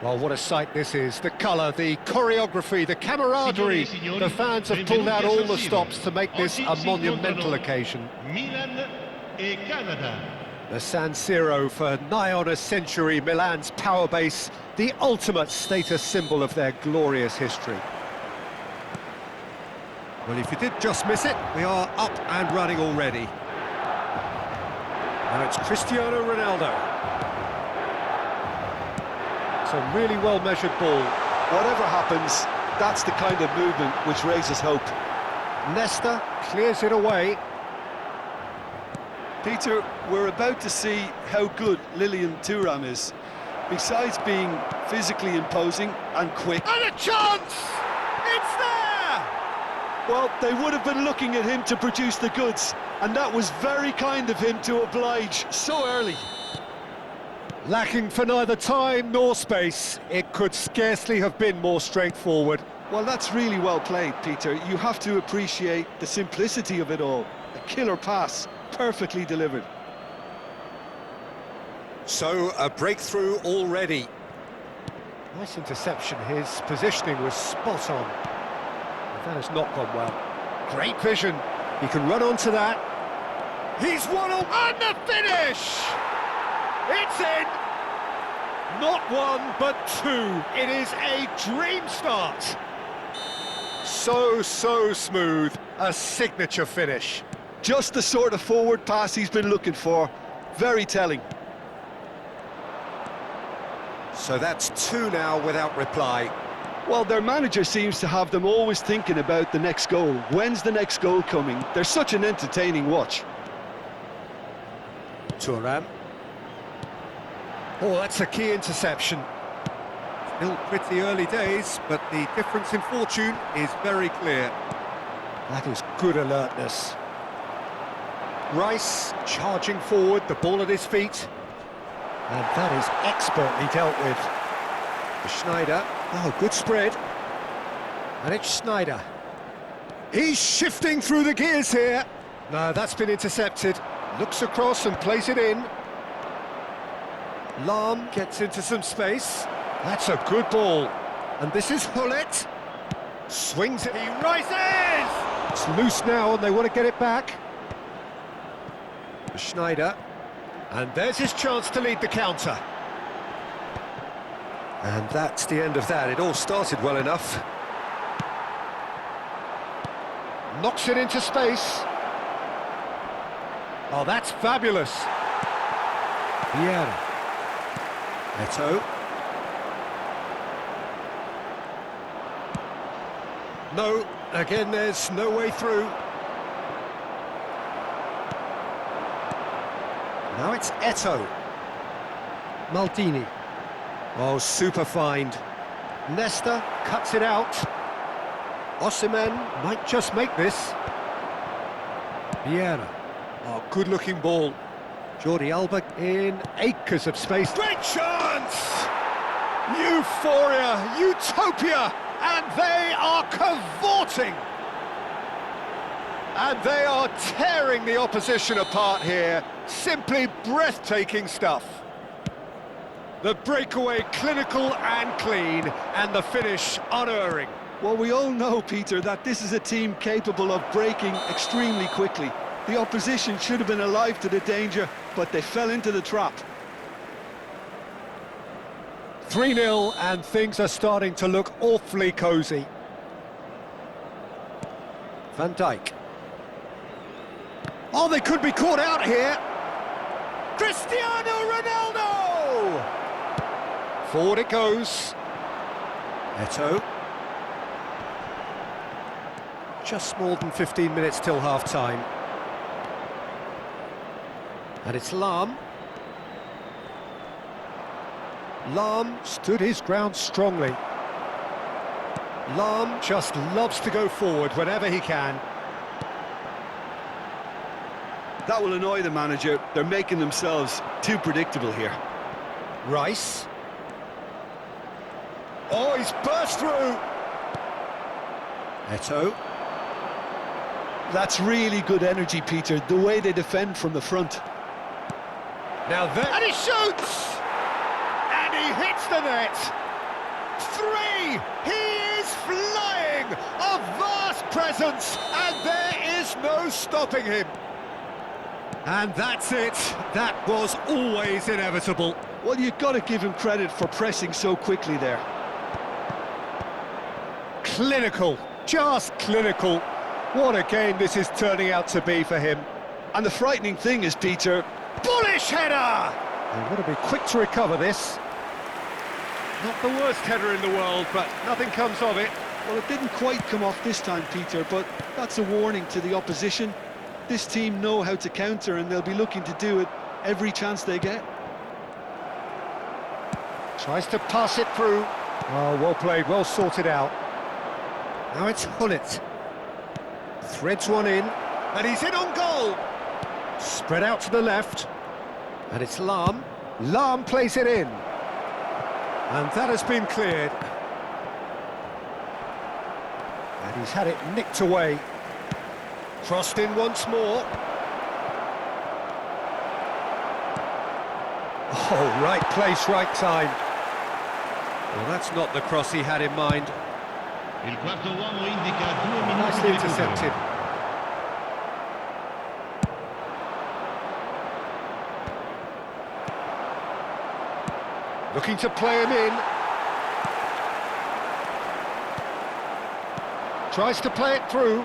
Well, what a sight this is. The colour, the choreography, the camaraderie. The fans have pulled out all the stops to make this a monumental occasion. Milan e Canada. The San Siro, for nigh on a century, Milan's power base, the ultimate status symbol of their glorious history. Well, if you did just miss it, we are up and running already. Now it's Cristiano Ronaldo. It's a really well-measured ball. Whatever happens, that's the kind of movement which raises hope. Nesta clears it away. Peter, we're about to see how good Lilian Thuram is. Besides being physically imposing and quick... And a chance! It's there! Well, they would have been looking at him to produce the goods, and that was very kind of him to oblige so early. Lacking for neither time nor space, it could scarcely have been more straightforward. Well, that's really well played, Peter. You have to appreciate the simplicity of it all. A killer pass, perfectly delivered. So, a breakthrough already. Nice interception, his positioning was spot on. But that has not gone well. Great vision, he can run onto that. He's won on the finish! It's in! Not one, but two. It is a dream start. So smooth. A signature finish. Just the sort of forward pass he's been looking for. Very telling. So that's two now without reply. Well, their manager seems to have them always thinking about the next goal. When's the next goal coming? They're such an entertaining watch. Thuram. Oh, that's a key interception. Still pretty early days, but the difference in fortune is very clear. That is good alertness. Rice charging forward, the ball at his feet. And that is expertly dealt with. Schneider, oh, good spread. And it's Schneider. He's shifting through the gears here. No, that's been intercepted. Looks across and plays it in. Lahm gets into some space. That's a good ball. And this is Hullet. Swings it, he rises! It's loose now and they want to get it back. Schneider. And there's his chance to lead the counter. And that's the end of that. It all started well enough. Knocks it into space. Oh, that's fabulous. Vieira. Eto'o. No, again there's no way through. Now it's Eto'o. Maldini. Oh, super find. Nesta cuts it out. Osimhen might just make this. Vieira. Oh, good-looking ball. Jordi Alba in acres of space. Great chance! Euphoria, utopia, and they are cavorting. And they are tearing the opposition apart here. Simply breathtaking stuff. The breakaway clinical and clean, and the finish unerring. Well, we all know, Peter, that this is a team capable of breaking extremely quickly. The opposition should have been alive to the danger, but they fell into the trap. 3-0, and things are starting to look awfully cosy. Van Dijk. Oh, they could be caught out here. Cristiano Ronaldo! Forward it goes. Eto'o. Just more than 15 minutes till half-time. And it's Lahm. Lahm stood his ground strongly. Lahm just loves to go forward whenever he can. That will annoy the manager. They're making themselves too predictable here. Rice. Oh, he's burst through. Eto'o. That's really good energy, Peter, the way they defend from the front. Now there... And he shoots! And he hits the net! three! He is flying! A vast presence, and there is no stopping him. And that's it. That was always inevitable. Well, you've got to give him credit for pressing so quickly there. Clinical, just clinical. What a game this is turning out to be for him. And the frightening thing is, Peter... Bullish header! They've got to be quick to recover this. Not the worst header in the world, but nothing comes of it. Well, it didn't quite come off this time, Peter, but that's a warning to the opposition. This team know how to counter, and they'll be looking to do it every chance they get. Tries to pass it through. Oh, well played, well sorted out. Now it's Hullet. Threads one in, and he's in on goal. Spread out to the left, and it's Lahm. Lahm plays it in. And that has been cleared. And he's had it nicked away. Crossed in once more. Oh, right place, right time. Well, that's not the cross he had in mind. Il quarto uomo indica 2 minuti Nicely di intercepted. recupero. Looking to play him in. Tries to play it through.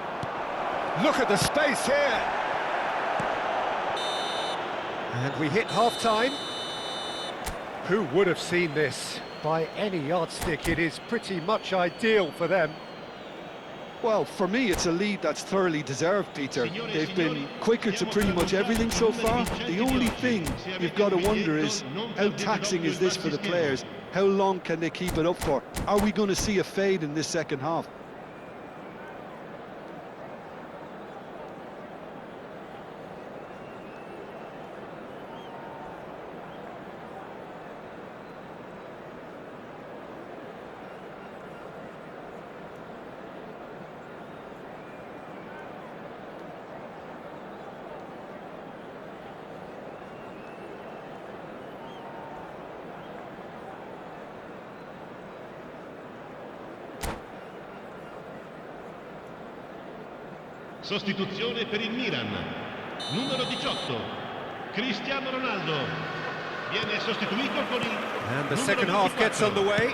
Look at the space here. And we hit half-time. Who would have seen this? By any yardstick, it is pretty much ideal for them. Well, for me, it's a lead that's thoroughly deserved, Peter. They've been quicker to pretty much everything so far. The only thing you've got to wonder is, how taxing is this for the players? How long can they keep it up for? Are we going to see a fade in this second half? Sostituzione per il Milan. Numero 18, Cristiano Ronaldo. Viene sostituito con il And the numero second half 24. gets underway.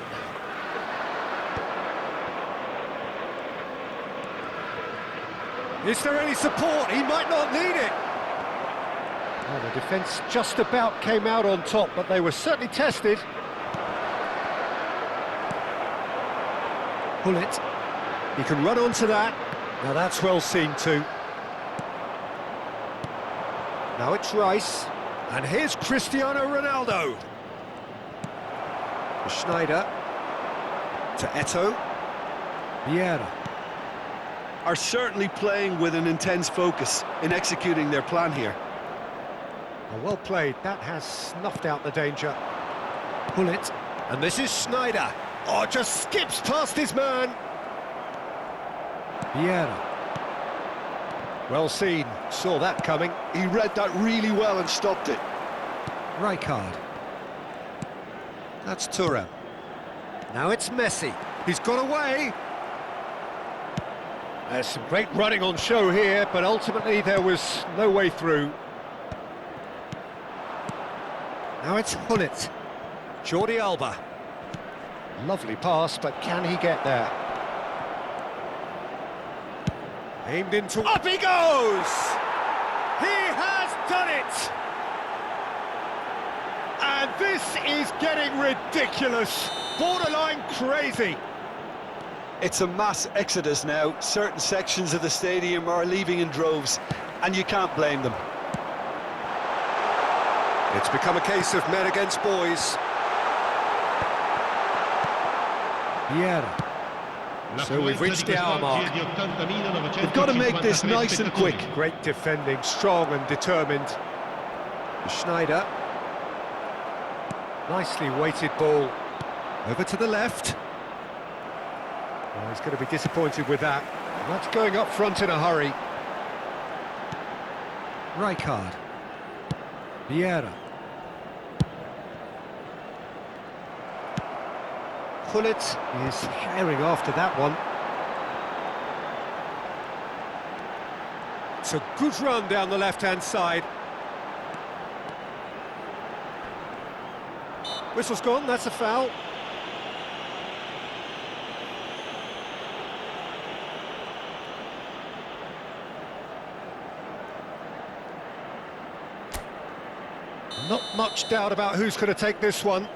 Is there any support? He might not need it. Well, the defence just about came out on top, but they were certainly tested. Hullet. He can run onto that. Now that's well seen too. Now it's Rice. And here's Cristiano Ronaldo. Schneider. To Eto'o. Vieira. Are certainly playing with an intense focus in executing their plan here. Oh, well played. That has snuffed out the danger. Hullet. And this is Schneider. Oh, just skips past his man. Vieira. Well seen. Saw that coming. He read that really well and stopped it. Rijkaard. That's Thuram. Now it's Messi. He's got away. There's some great running on show here, but ultimately there was no way through. Now it's Hullet. Jordi Alba. Lovely pass, but can he get there? Aimed into... Up he goes! He has done it! And this is getting ridiculous. Borderline crazy. It's a mass exodus now. Certain sections of the stadium are leaving in droves, and you can't blame them. It's become a case of men against boys. Vieira. So we've reached the hour mark. We've got to make this nice and quick. Great defending, strong and determined. Schneider. Nicely weighted ball. Over to the left. Oh, he's going to be disappointed with that. That's going up front in a hurry. Rijkaard. Vieira. Gullit is herring after that one. It's a good run down the left-hand side. Whistle's gone, that's a foul. Not much doubt about who's going to take this one.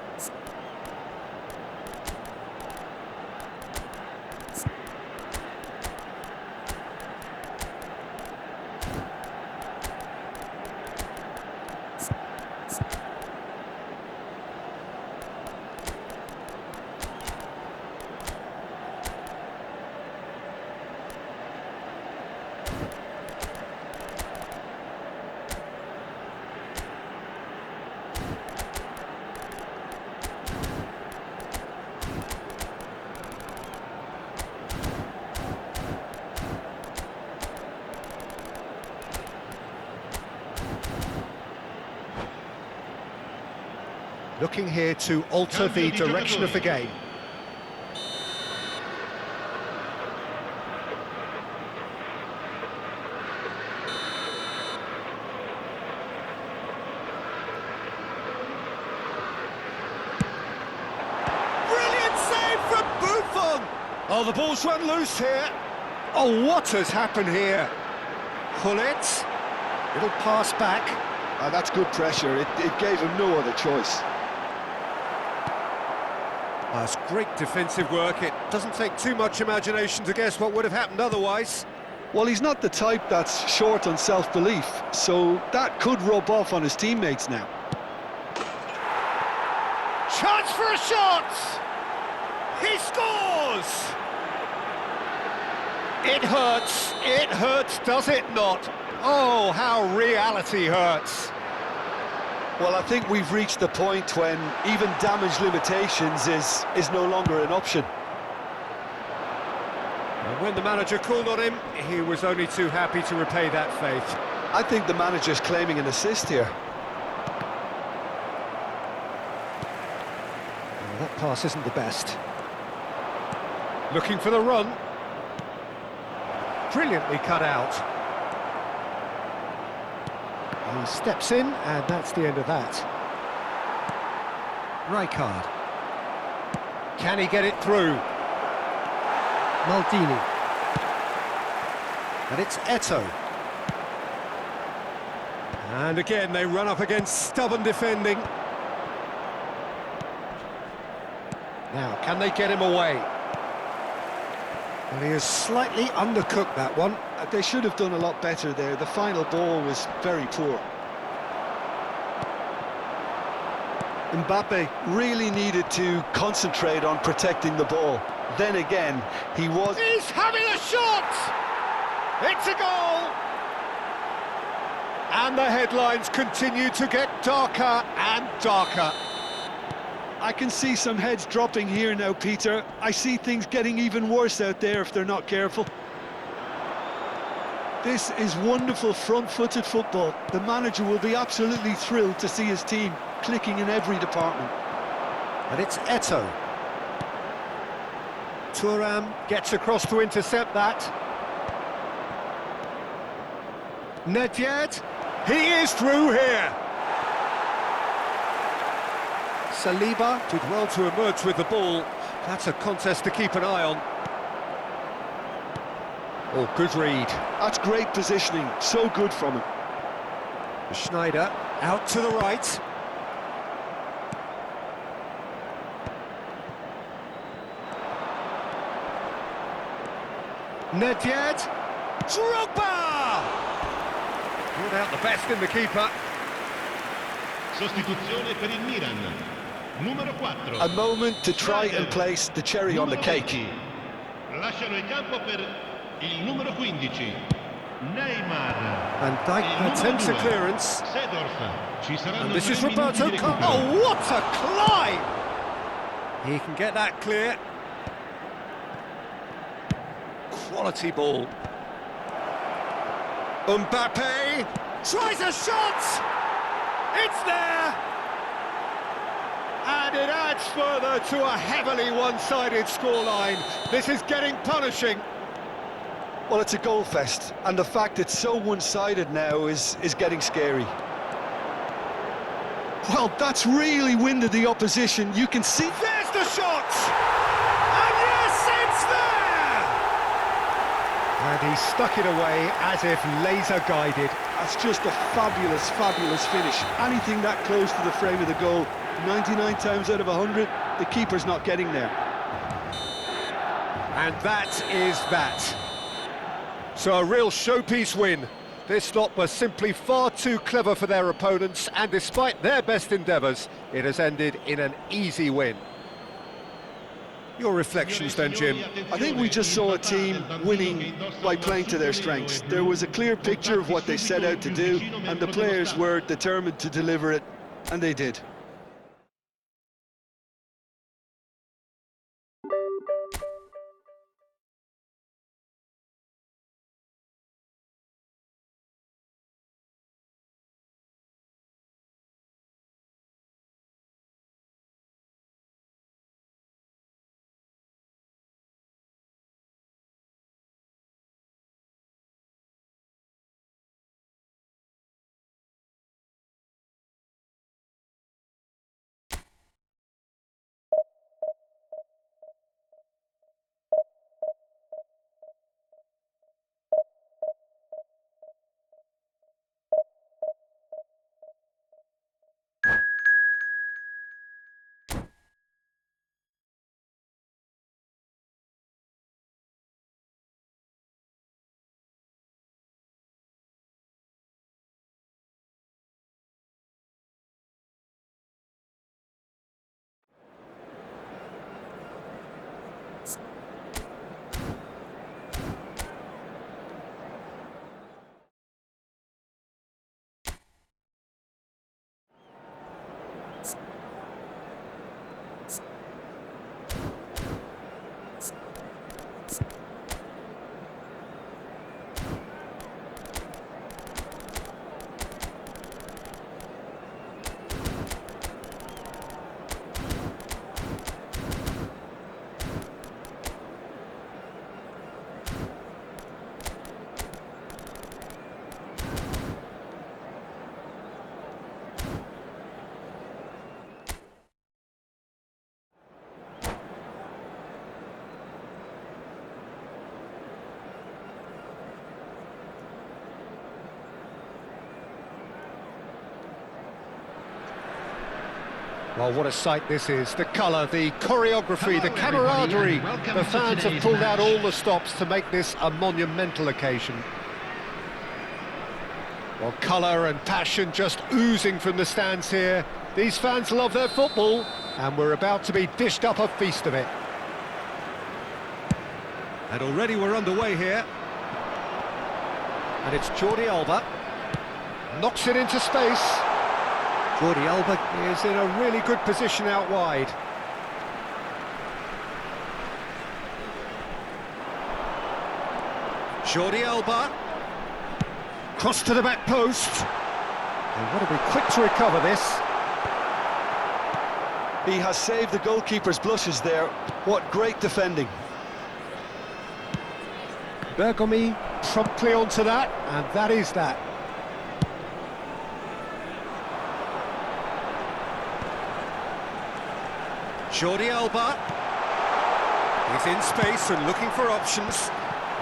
Looking here to alter the direction of the game. Brilliant save from Buffon! Oh, the ball's run loose here. Oh, what has happened here? Gullit, little pass back. That's good pressure. It gave him no other choice. That's great defensive work. It doesn't take too much imagination to guess what would have happened otherwise. Well, he's not the type that's short on self-belief, so that could rub off on his teammates now. Chance for a shot! He scores! It hurts, does it not? Oh, how reality hurts. Well, I think we've reached the point when even damage limitations is no longer an option. And when the manager called on him, he was only too happy to repay that faith. I think the manager's claiming an assist here. Well, that pass isn't the best. Looking for the run. Brilliantly cut out. He steps in, and that's the end of that. Rijkaard. Can he get it through? Maldini. And it's Eto'o. And again, they run up against stubborn defending. Now, can they get him away? Well, he has slightly undercooked that one. They should have done a lot better there. The final ball was very poor. Mbappe really needed to concentrate on protecting the ball. Then again, He's having a shot! It's a goal! And the headlines continue to get darker and darker. I can see some heads dropping here now, Peter. I see things getting even worse out there if they're not careful. This is wonderful front-footed football. The manager will be absolutely thrilled to see his team clicking in every department. And it's Eto'o. Thuram gets across to intercept that. Nedved, he is through here. Saliba did well to emerge with the ball. That's a contest to keep an eye on. Oh, good read. That's great positioning, so good from him. Schneider out to the right. Nedved, Drogba! Brought out the best in the keeper. Sostituzione per il Milan. Numero 4. A moment to try and place the cherry on the cake. 20. Lasciano il campo per il numero 15. Neymar. Van Dijk attempts a clearance. Seedorf. Ci saranno And this 3 is minuti Roberto di Carlos. recupero. Oh, what a climb! He can get that clear. Quality ball. Mbappe tries a shot! It's there! And And it adds further to a heavily one-sided scoreline. This is getting punishing. Well, it's a goal fest, and the fact it's so one-sided now is getting scary. Well, that's really winded the opposition. You can see... There's the shot! And yes, it's there! And he stuck it away as if laser-guided. That's just a fabulous, fabulous finish. Anything that close to the frame of the goal, 99 times out of 100, the keeper's not getting there. And that is that. So a real showpiece win. This lot was simply far too clever for their opponents, and despite their best endeavours, it has ended in an easy win. Your reflections then, Jim? I think we just saw a team winning by playing to their strengths. There was a clear picture of what they set out to do, and the players were determined to deliver it, and they did. Well, what a sight this is. The colour, the choreography, the camaraderie. The fans have pulled out all the stops to make this a monumental occasion. Well, colour and passion just oozing from the stands here. These fans love their football, and we're about to be dished up a feast of it. And already we're underway here. And it's Jordi Alba. Knocks it into space. Jordi Alba is in a really good position out wide. Jordi Alba. Cross to the back post. They've got to be quick to recover this. He has saved the goalkeeper's blushes there. What great defending. Bergomi promptly onto that, and that is that. Jordi Alba. He's in space and looking for options.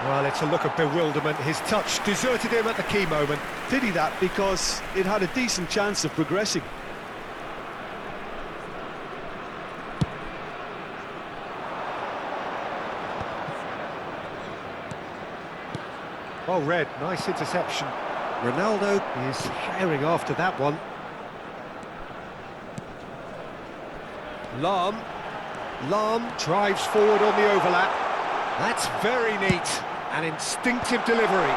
Well, it's a look of bewilderment. His touch deserted him at the key moment. Pity that, because it had a decent chance of progressing. Well read, nice interception. Ronaldo is firing after that one. Lahm drives forward on the overlap. That's very neat. An instinctive delivery.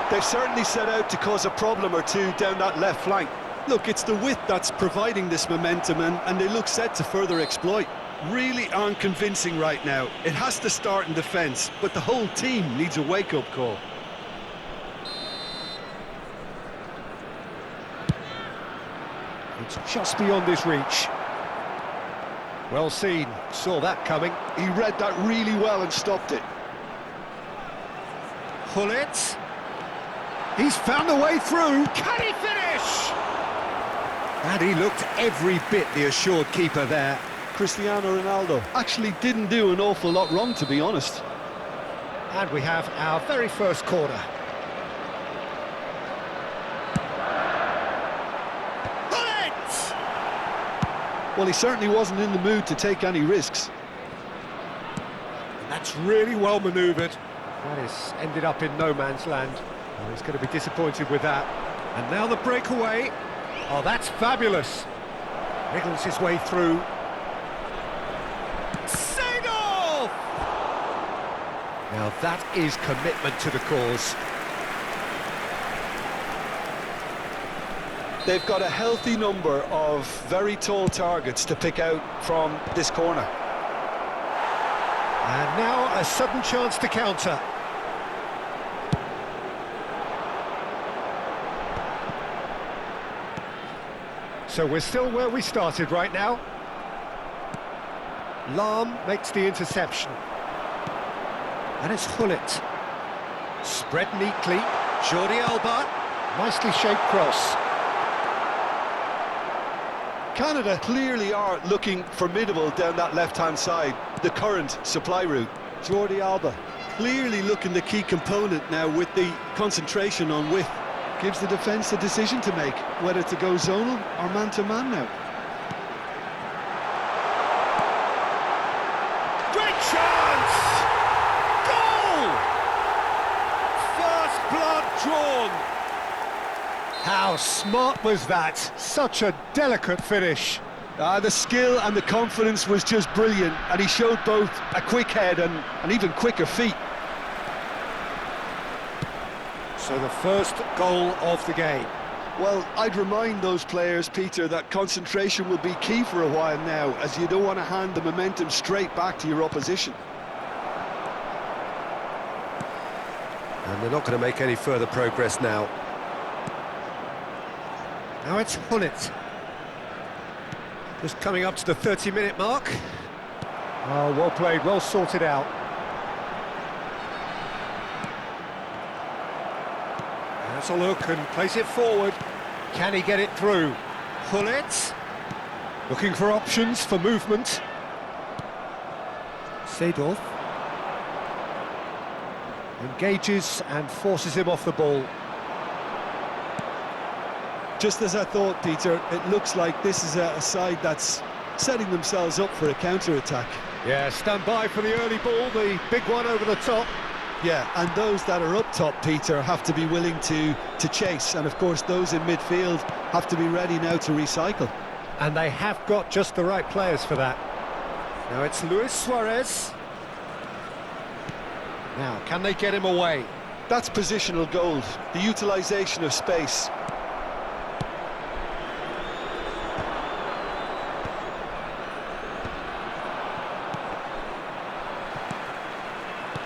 They've certainly set out to cause a problem or two down that left flank. Look, it's the width that's providing this momentum, and they look set to further exploit. Really aren't convincing right now. It has to start in defence, but the whole team needs a wake-up call. It's just beyond his reach. Well seen, saw that coming. He read that really well and stopped it. Gullit. He's found a way through. Can he finish? And he looked every bit the assured keeper there. Cristiano Ronaldo actually didn't do an awful lot wrong, to be honest. And we have our very first corner. Gullit! Well, he certainly wasn't in the mood to take any risks. That's really well manoeuvred. That has ended up in no man's land. Oh, he's going to be disappointed with that. And now the breakaway. Oh, that's fabulous. Wriggles his way through. Seedorf! Now that is commitment to the cause. They've got a healthy number of very tall targets to pick out from this corner. And now a sudden chance to counter. So we're still where we started right now. Lahm makes the interception. And it's Gullit. Spread neatly. Jordi Alba. Nicely shaped cross. Canada clearly are looking formidable down that left-hand side, the current supply route. Jordi Alba clearly looking the key component now with the concentration on width. Gives the defence a decision to make, whether to go zonal or man-to-man now. Great chance! Goal! First blood drawn. How smart was that? Such a delicate finish. The skill and the confidence was just brilliant, and he showed both a quick head and even quicker feet. So the first goal of the game. Well, I'd remind those players, Peter, that concentration will be key for a while now, as you don't want to hand the momentum straight back to your opposition. And they're not going to make any further progress now. Now it's Gullit. Just coming up to the 30-minute mark. Oh, well played, well sorted out. That's a look and place it forward. Can he get it through? Gullit. Looking for options for movement. Seedorf. Engages and forces him off the ball. Just as I thought, Peter, it looks like this is a side that's setting themselves up for a counter-attack. Yeah, stand by for the early ball, the big one over the top. Yeah, and those that are up top, Peter, have to be willing to chase. And, of course, those in midfield have to be ready now to recycle. And they have got just the right players for that. Now it's Luis Suarez. Now, can they get him away? That's positional gold, the utilisation of space.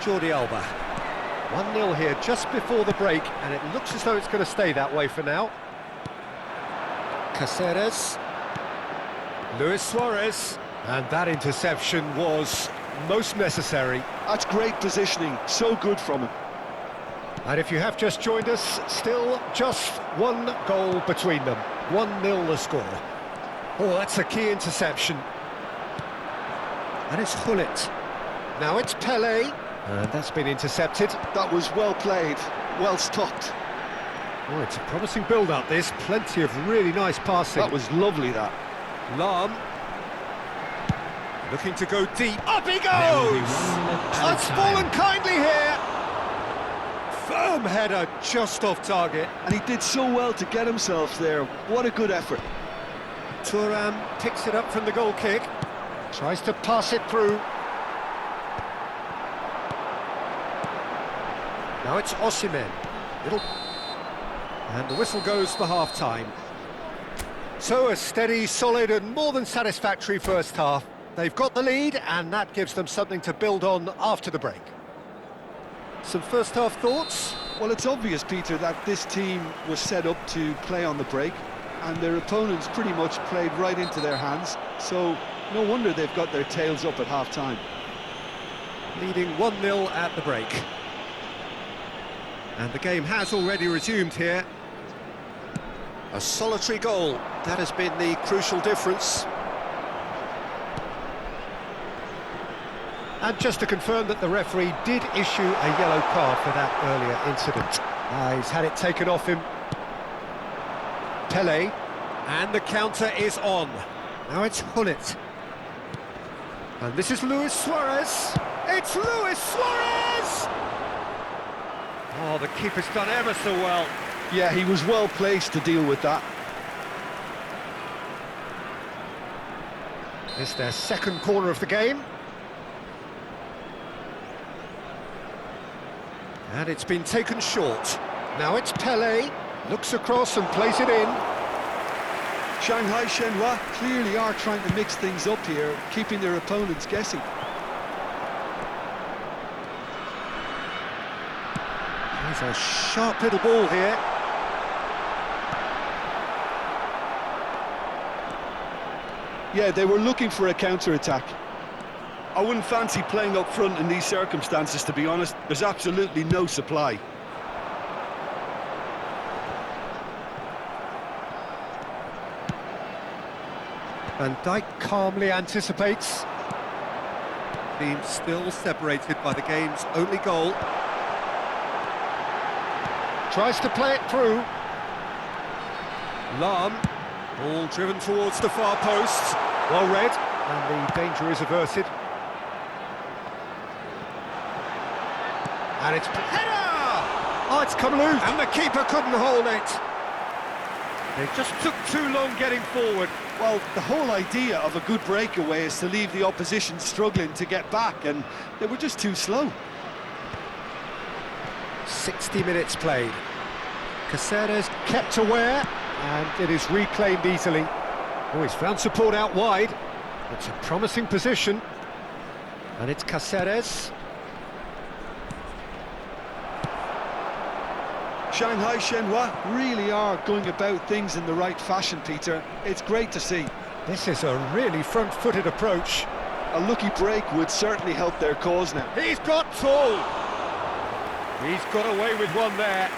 Jordi Alba. 1-0 here just before the break, and it looks as though it's going to stay that way for now. Caceres. Luis Suarez. And that interception was most necessary. That's great positioning, so good from him. And if you have just joined us, still just one goal between them. 1-0 the score. Oh, that's a key interception. And it's Gullit. Now it's Pelé. And that's been intercepted. That was well played, well stopped. Oh, it's a promising build-up, this. Plenty of really nice passing. That was lovely, that. Lahm. Looking to go deep. Up he goes! It's fallen kindly here. Firm header just off target. And he did so well to get himself there. What a good effort. Thuram picks it up from the goal kick. Tries to pass it through. Now it's Osimhen. And the whistle goes for half-time. So a steady, solid and more than satisfactory first half. They've got the lead and that gives them something to build on after the break. Some first half thoughts? Well, it's obvious, Peter, that this team was set up to play on the break and their opponents pretty much played right into their hands. So No wonder they've got their tails up at half-time. Leading 1-0 at the break. And the game has already resumed here. A solitary goal, that has been the crucial difference. And just to confirm that the referee did issue a yellow card for that earlier incident. He's had it taken off him. Pele, and the counter is on. Now it's Hullet. And this is Luis Suarez. It's Luis Suarez! Oh, the keeper's done ever so well. Yeah, he was well placed to deal with that. It's their second corner of the game. And it's been taken short. Now it's Pele, looks across and plays it in. Shanghai Shenhua clearly are trying to mix things up here, keeping their opponents guessing. There's a sharp little ball here. Yeah, they were looking for a counter-attack. I wouldn't fancy playing up front in these circumstances, to be honest. There's absolutely no supply. Van Dijk calmly anticipates. Team still separated by the game's only goal. Tries to play it through. Lahm, ball driven towards the far post. Well read, and the danger is averted. And it's header! Oh, it's come loose, and the keeper couldn't hold it. They just took too long getting forward. Well, the whole idea of a good breakaway is to leave the opposition struggling to get back, and they were just too slow. 60 minutes played. Caceres kept aware, and it is reclaimed easily. Oh, he's found support out wide. It's a promising position. And it's Caceres. Shanghai Shenhua really are going about things in the right fashion, Peter. It's great to see. This is a really front-footed approach. A lucky break would certainly help their cause now. He's got tall. He's got away with one there.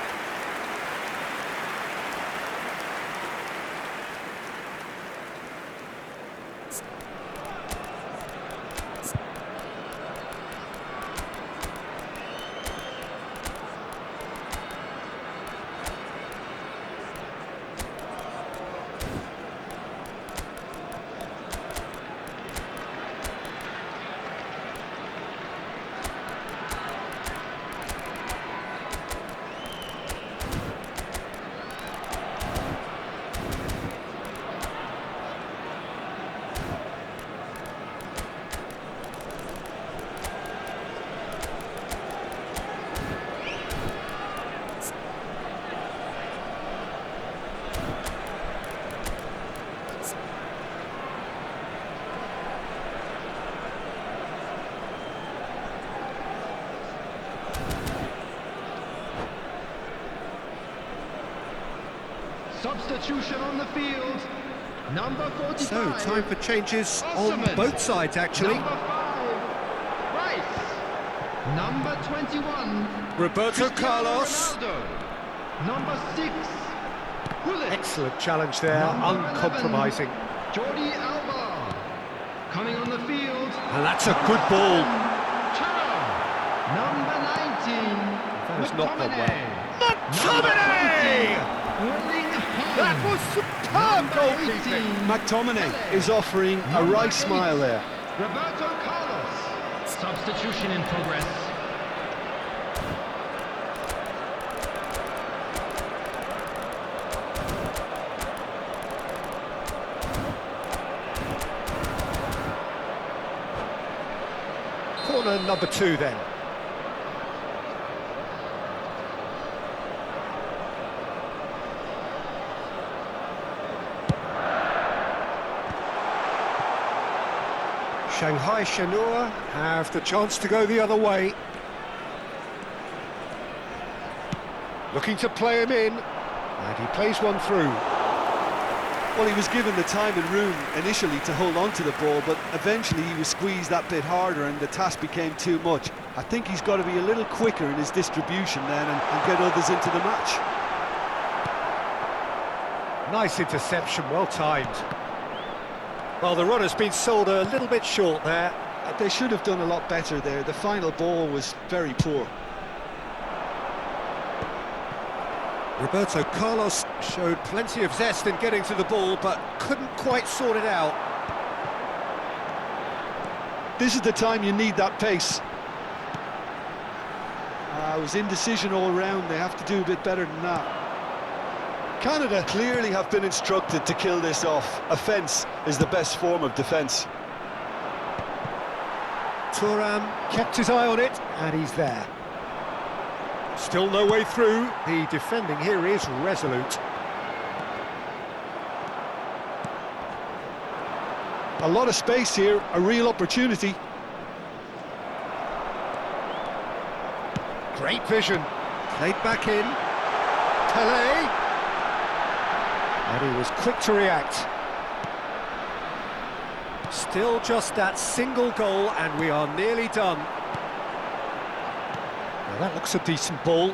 Substitution on the field, number 45. So, time for changes on Osimhen. both sides, actually. Number 5, Rice. Number 21, Roberto Cristiano Carlos. Ronaldo. Number 6, Hullet. Excellent challenge there, Number uncompromising. 11, Jordi Alba. Coming on the field, And that's a good ball. Thuram. Number 19, That has not gone well. McTominay! That was superb goalkeeping! McTominay is offering a right smile there. Roberto Carlos. Substitution in progress. Corner number 2 then. Shanghai Shenhua have the chance to go the other way. Looking to play him in, and he plays one through. Well, he was given the time and room initially to hold on to the ball, but eventually he was squeezed that bit harder and the task became too much. I think he's got to be a little quicker in his distribution then and get others into the match. Nice interception, well timed. Well, the run has been sold a little bit short there. They should have done a lot better there. The final ball was very poor. Roberto Carlos showed plenty of zest in getting to the ball, but couldn't quite sort it out. This is the time you need that pace. It was indecision all round. They have to do a bit better than that. Canada clearly have been instructed to kill this off. Offence is the best form of defence. Thuram kept his eye on it, and he's there. Still no way through. The defending here is resolute. A lot of space here, a real opportunity. Great vision. Played back in. Pelé. And he was quick to react. Still just that single goal, and we are nearly done. Now that looks a decent ball.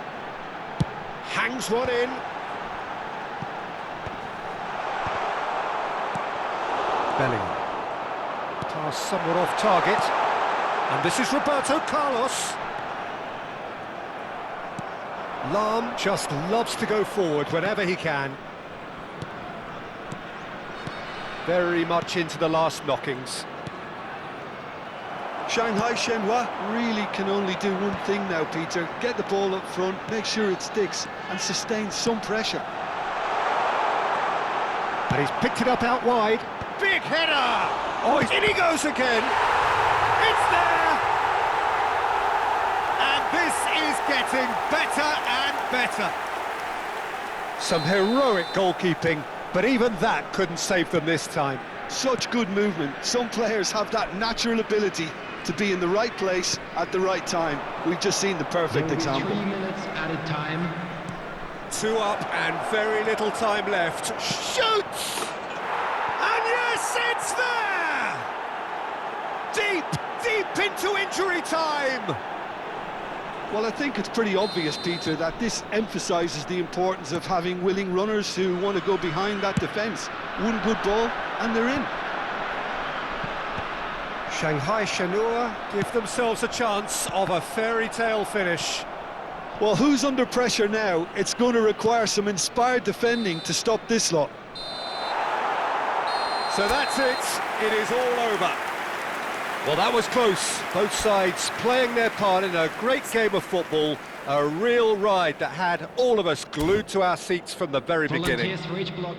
Hangs one in. Bellingham. Pass somewhat off target. And this is Roberto Carlos. Lahm just loves to go forward whenever he can. Very much into the last knockings. Shanghai Shenhua really can only do one thing now, Peter. Get the ball up front, make sure it sticks, and sustain some pressure. And he's picked it up out wide. Big header! Oh, in he goes again! It's there! And this is getting better and better. Some heroic goalkeeping, but even that couldn't save them this time. Such good movement. Some players have that natural ability to be in the right place at the right time. We've just seen the perfect example. 3 minutes added time. 2 up and very little time left. Shoots! And yes, it's there! Deep into injury time! Well, I think it's pretty obvious, Peter, that this emphasises the importance of having willing runners who want to go behind that defence. One good ball, and they're in. Shanghai Shenhua give themselves a chance of a fairy tale finish. Well, who's under pressure now? It's going to require some inspired defending to stop this lot. So that's it. It is all over. Well, that was close. Both sides playing their part in a great game of football. A real ride that had all of us glued to our seats from the very beginning. Volunteers for each block.